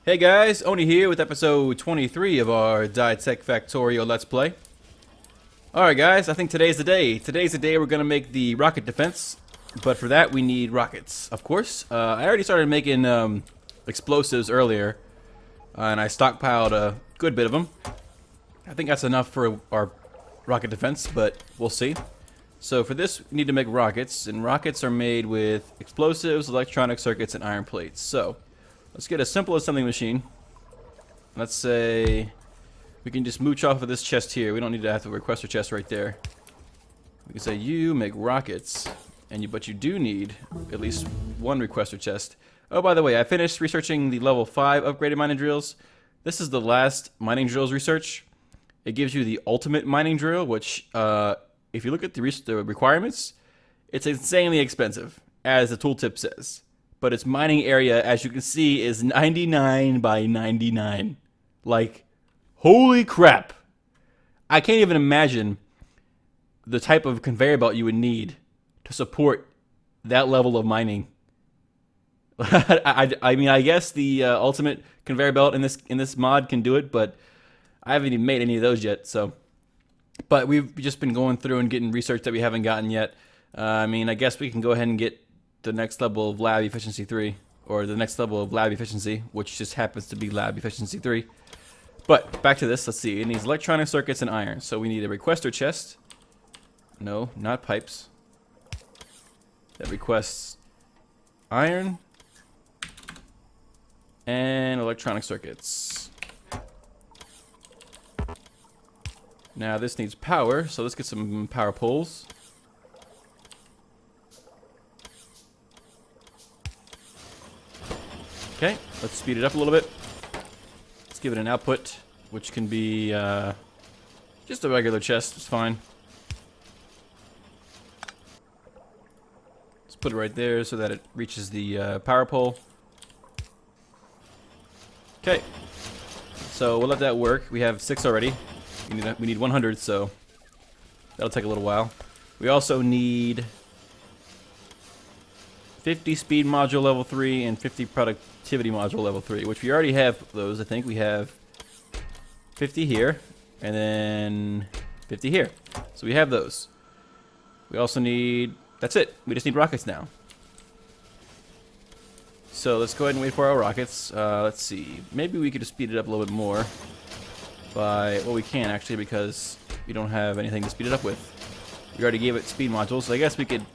Hey guys, Oni here with episode 23 of our Dytech Factorio Let's Play. Alright guys, I think today's the day. Today's the day we're going to make the rocket defense. But for that we need rockets, of course. I already started making explosives earlier. And I stockpiled a good bit of them. I think that's enough for our rocket defense, but we'll see. So for this we need to make rockets. And rockets are made with explosives, electronic circuits, and iron plates. So let's get a simple assembly machine. Let's say we can just mooch off of this chest here. We don't need to have to request a chest right there. We can say you make rockets, but you do need at least one requester chest. Oh, by the way, I finished researching the level 5 upgraded mining drills. This is the last mining drills research. It gives you the ultimate mining drill, which if you look at the requirements, it's insanely expensive, as the tooltip says. But its mining area, as you can see, is 99 by 99. Like, holy crap. I can't even imagine the type of conveyor belt you would need to support that level of mining. I mean, I guess the ultimate conveyor belt in this mod can do it, but I haven't even made any of those yet. So, but we've just been going through and getting research that we haven't gotten yet. I mean, I guess we can go ahead and get the next level of lab efficiency 3, or the next level of lab efficiency, which just happens to be lab efficiency 3. But back to this, let's see. It needs electronic circuits and iron. So we need a requester chest. No, not pipes. That requests iron and electronic circuits. Now this needs power, so let's get some power poles. Okay, let's speed it up a little bit. Let's give it an output, which can be just a regular chest. It's fine. Let's put it right there so that it reaches the power pole. Okay, so we'll let that work. We have 6 already. We need 100, so that'll take a little while. We also need 50 speed module level 3 and 50 productivity module level 3, which we already have those. I think we have 50 here and then 50 here. So we have those. We also need, that's it. We just need rockets now. So let's go ahead and wait for our rockets. Let's see. Maybe we could just speed it up a little bit more by, well, we can actually, because we don't have anything to speed it up with. We already gave it speed modules, so I guess we could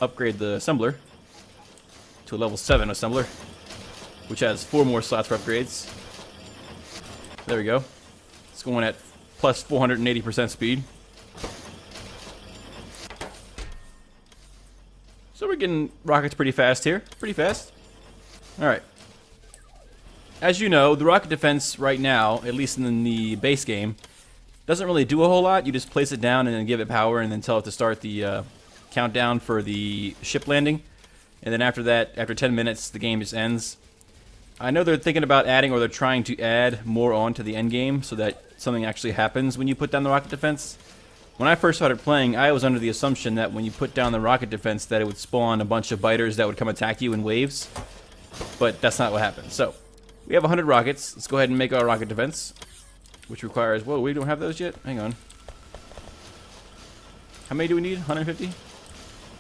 upgrade the assembler to a level 7 assembler, which has 4 more slots for upgrades. There we go. It's going at plus 480% speed. So we're getting rockets pretty fast here. Pretty fast. Alright. As you know, the rocket defense right now, at least in the base game, doesn't really do a whole lot. You just place it down and then give it power and then tell it to start the countdown for the ship landing. And then after that, after 10 minutes, the game just ends. I know they're thinking about adding, or they're trying to add more on to the end game so that something actually happens when you put down the rocket defense. When I first started playing, I was under the assumption that when you put down the rocket defense that it would spawn a bunch of biters that would come attack you in waves. But that's not what happened. So, we have 100 rockets. Let's go ahead and make our rocket defense, which requires, whoa, we don't have those yet? Hang on. How many do we need? 150?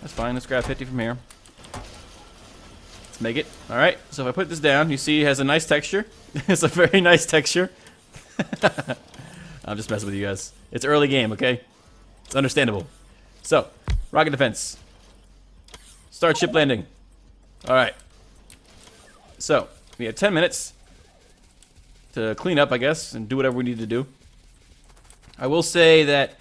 That's fine. Let's grab 50 from here. Let's make it. Alright, so if I put this down, you see it has a nice texture. It's a very nice texture. I'm just messing with you guys. It's early game, okay? It's understandable. So, rocket defense. Start ship landing. Alright. So, we have 10 minutes to clean up, I guess, and do whatever we need to do. I will say that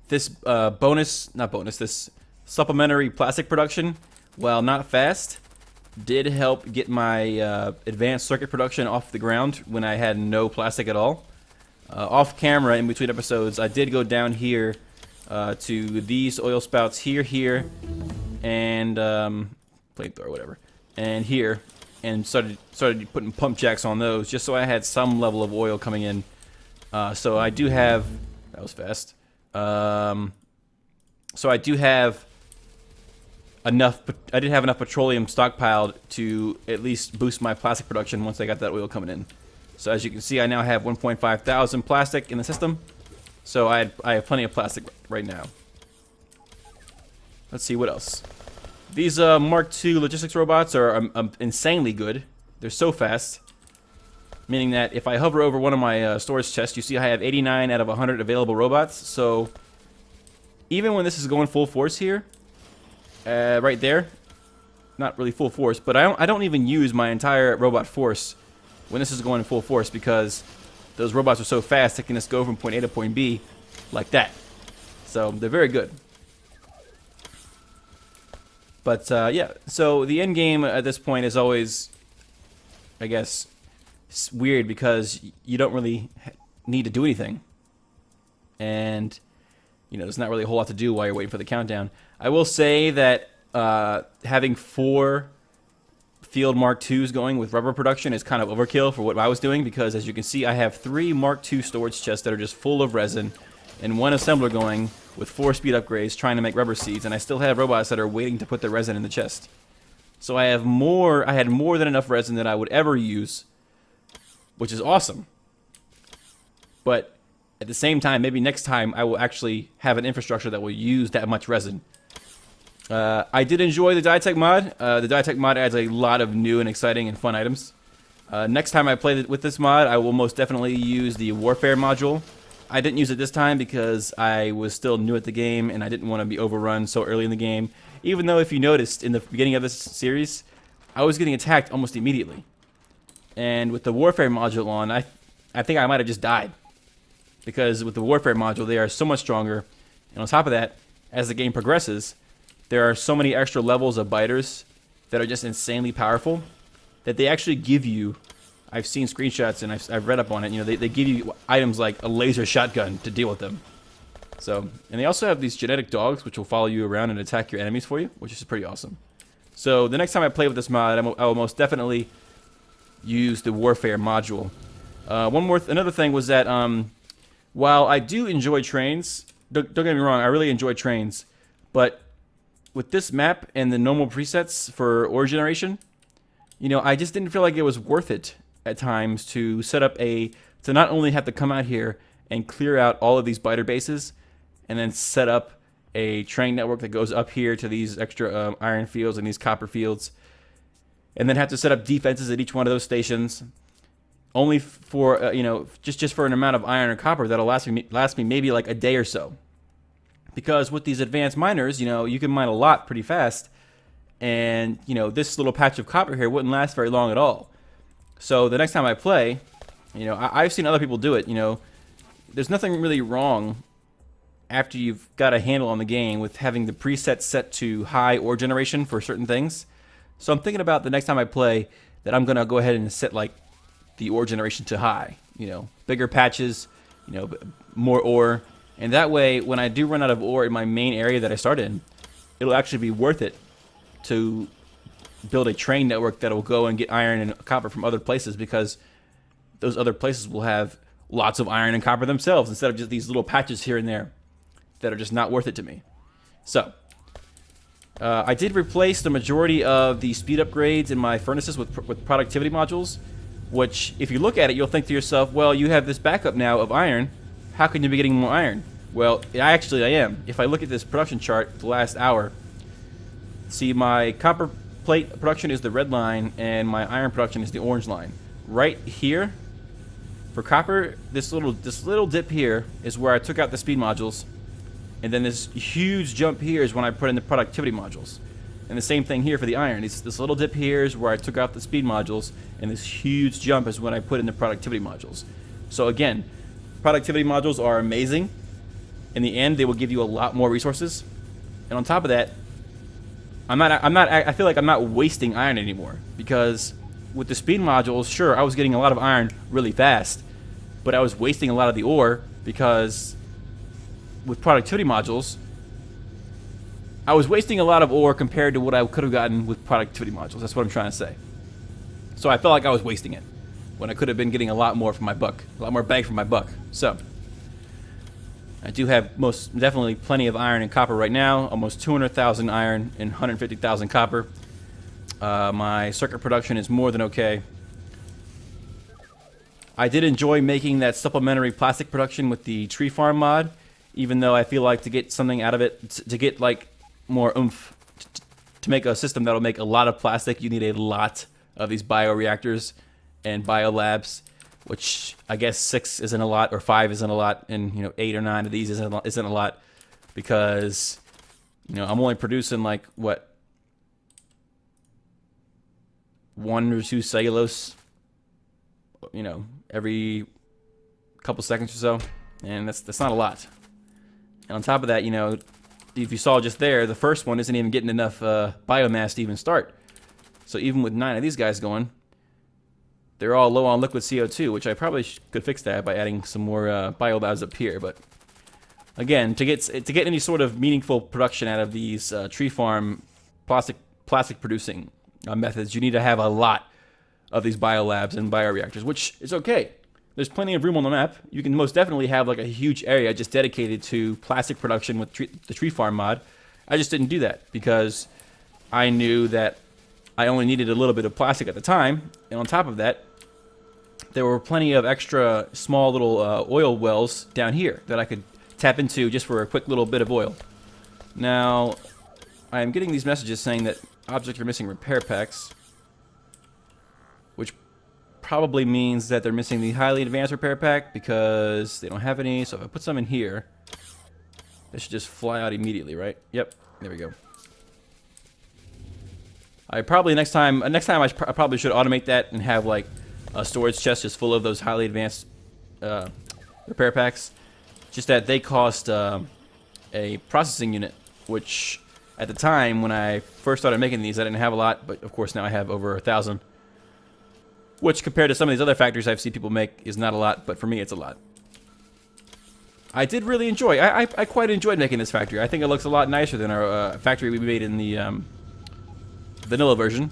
this this supplementary plastic production, while not fast, did help get my advanced circuit production off the ground when I had no plastic at all. Off camera, in between episodes, I did go down here to these oil spouts here, and flamethrower, whatever, and here, and started putting pump jacks on those just so I had some level of oil coming in. So I do have, that was fast. So I do have enough. I didn't have enough petroleum stockpiled to at least boost my plastic production once I got that oil coming in. So as you can see, I now have 1.5 thousand plastic in the system. So I have plenty of plastic right now. Let's see what else. These Mark II logistics robots are insanely good. They're so fast, meaning that if I hover over one of my storage chests, you see I have 89 out of 100 available robots. So even when this is going full force here, right there, not really full force, but I don't even use my entire robot force when this is going full force, because those robots are so fast they can just go from point A to point B like that. So they're very good. But yeah, so the end game at this point is always, I guess, weird because you don't really need to do anything. And, you know, there's not really a whole lot to do while you're waiting for the countdown. I will say that having 4 Field Mark IIs going with rubber production is kind of overkill for what I was doing, because as you can see, I have 3 Mark II storage chests that are just full of resin, and 1 assembler going with 4 speed upgrades trying to make rubber seeds, and I still have robots that are waiting to put the resin in the chest. So I had more than enough resin that I would ever use, which is awesome. But at the same time, maybe next time I will actually have an infrastructure that will use that much resin. I did enjoy the Dytech mod. The Dytech mod adds a lot of new and exciting and fun items. Next time I play with this mod, I will most definitely use the Warfare module. I didn't use it this time because I was still new at the game and I didn't want to be overrun so early in the game. Even though, if you noticed, in the beginning of this series, I was getting attacked almost immediately. And with the Warfare module on, I think I might have just died. Because with the Warfare module, they are so much stronger. And on top of that, as the game progresses, there are so many extra levels of biters that are just insanely powerful that they actually give you, I've seen screenshots and I've read up on it, you know, they give you items like a laser shotgun to deal with them. So, and they also have these genetic dogs which will follow you around and attack your enemies for you, which is pretty awesome. So the next time I play with this mod, I will most definitely use the Warfare module. Another thing was that while I do enjoy trains, don't get me wrong, I really enjoy trains, but with this map and the normal presets for ore generation, you know, I just didn't feel like it was worth it at times to set up to not only have to come out here and clear out all of these biter bases and then set up a train network that goes up here to these extra iron fields and these copper fields, and then have to set up defenses at each one of those stations, only for you know, just for an amount of iron or copper that'll last me maybe like a day or so. Because with these advanced miners, you know, you can mine a lot pretty fast, and you know, this little patch of copper here wouldn't last very long at all. So the next time I play, you know, I've seen other people do it. You know, there's nothing really wrong after you've got a handle on the game with having the preset set to high ore generation for certain things. So I'm thinking about the next time I play that I'm gonna go ahead and set like the ore generation to high. You know, bigger patches, you know, more ore. And that way, when I do run out of ore in my main area that I start in, it'll actually be worth it to build a train network that will go and get iron and copper from other places, because those other places will have lots of iron and copper themselves instead of just these little patches here and there that are just not worth it to me. So, I did replace the majority of the speed upgrades in my furnaces with productivity modules, which, if you look at it, you'll think to yourself, well, you have this backup now of iron. How can you be getting more iron? Well, I am. If I look at this production chart the last hour, see, my copper plate production is the red line and my iron production is the orange line. Right here, for copper, this little dip here is where I took out the speed modules, and then this huge jump here is when I put in the productivity modules. And the same thing here for the iron. This little dip here is where I took out the speed modules, and this huge jump is when I put in the productivity modules. So again, productivity modules are amazing. In the end, they will give you a lot more resources, and on top of that, I feel like I'm not wasting iron anymore, because with the speed modules, sure, I was getting a lot of iron really fast, but I was wasting a lot of the ore, because with productivity modules, I was wasting a lot of ore compared to what I could have gotten with productivity modules. That's what I'm trying to say. So I felt like I was wasting it when I could have been getting a lot more for my buck, a lot more bang for my buck. So I do have most definitely plenty of iron and copper right now. Almost 200,000 iron and 150,000 copper. My circuit production is more than okay. I did enjoy making that supplementary plastic production with the tree farm mod, even though I feel like to get something out of it, to get like more oomph, to make a system that'll make a lot of plastic, you need a lot of these bioreactors and biolabs, which I guess 6 isn't a lot, or 5 isn't a lot, and 8 or 9 of these isn't a lot, because I'm only producing like what, 1 or 2 cellulose, every couple seconds or so, and that's not a lot. And on top of that, if you saw just there, the first one isn't even getting enough biomass to even start. So even with 9 of these guys going, they're all low on liquid CO2, which I probably could fix that by adding some more biolabs up here. But again, to get any sort of meaningful production out of these tree farm plastic producing methods, you need to have a lot of these biolabs and bioreactors, which is okay. There's plenty of room on the map. You can most definitely have like a huge area just dedicated to plastic production with the tree farm mod. I just didn't do that because I knew that I only needed a little bit of plastic at the time, and on top of that, there were plenty of extra small little oil wells down here that I could tap into just for a quick little bit of oil. Now, I am getting these messages saying that objects are missing repair packs, which probably means that they're missing the highly advanced repair pack because they don't have any. So if I put some in here, they should just fly out immediately, right? Yep, there we go. I probably next time I probably should automate that and have like a storage chest just full of those highly advanced repair packs. Just that they cost a processing unit, which at the time when I first started making these, I didn't have a lot, but of course now I have over 1,000. Which compared to some of these other factories I've seen people make is not a lot, but for me it's a lot. I did really enjoy. I quite enjoyed making this factory. I think it looks a lot nicer than our factory we made in the vanilla version.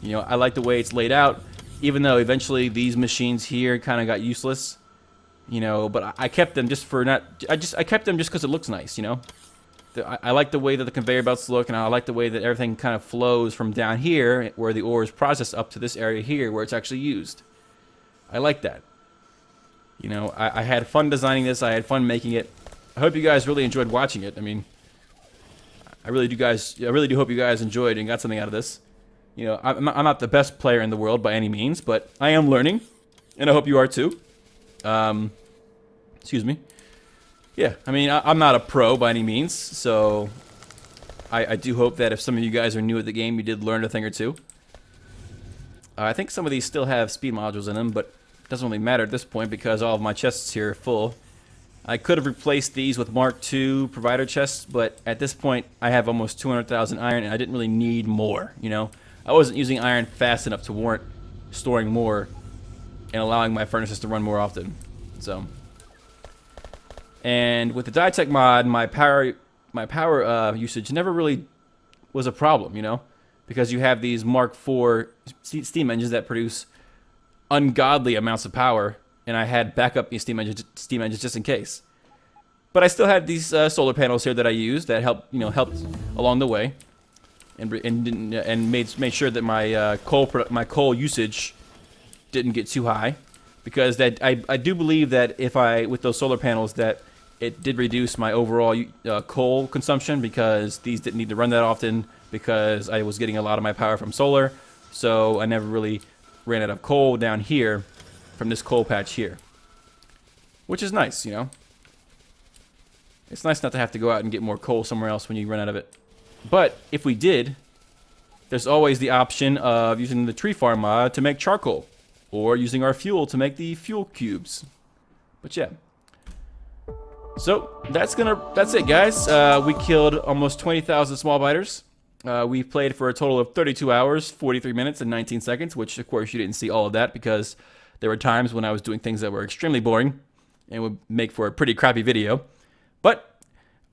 I like the way it's laid out, even though eventually these machines here kind of got useless. But I kept them just for I kept them just because it looks nice. I like the way that the conveyor belts look, and I like the way that everything kind of flows from down here, where the ore is processed, up to this area here, where it's actually used. I like that. I had fun designing this. I had fun making it. I hope you guys really enjoyed watching it. I mean, I really do hope you guys enjoyed and got something out of this. I'm not the best player in the world by any means, but I am learning, and I hope you are too. Excuse me. Yeah, I mean, I'm not a pro by any means, so I do hope that if some of you guys are new at the game, you did learn a thing or two. I think some of these still have speed modules in them, but it doesn't really matter at this point because all of my chests here are full. I could have replaced these with Mark II provider chests, but at this point, I have almost 200,000 iron, and I didn't really need more, I wasn't using iron fast enough to warrant storing more and allowing my furnaces to run more often, so... And with the Dytech mod, my power usage never really was a problem, because you have these Mark IV steam engines that produce ungodly amounts of power, and I had backup steam engines just in case. But I still had these solar panels here that I used that helped along the way, and made sure that my coal usage didn't get too high, because I do believe that with those solar panels that it did reduce my overall coal consumption, because these didn't need to run that often because I was getting a lot of my power from solar, so I never really ran out of coal down here from this coal patch here, which is nice, It's nice not to have to go out and get more coal somewhere else when you run out of it. But if we did, there's always the option of using the tree farm mod to make charcoal, or using our fuel to make the fuel cubes. But yeah. So that's it, guys. We killed almost 20,000 small biters. We played for a total of 32 hours, 43 minutes, and 19 seconds, which of course you didn't see all of that because there were times when I was doing things that were extremely boring and would make for a pretty crappy video. But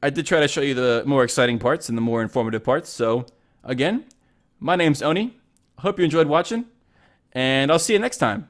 I did try to show you the more exciting parts and the more informative parts. So again, my name's Oni. Hope you enjoyed watching, and I'll see you next time.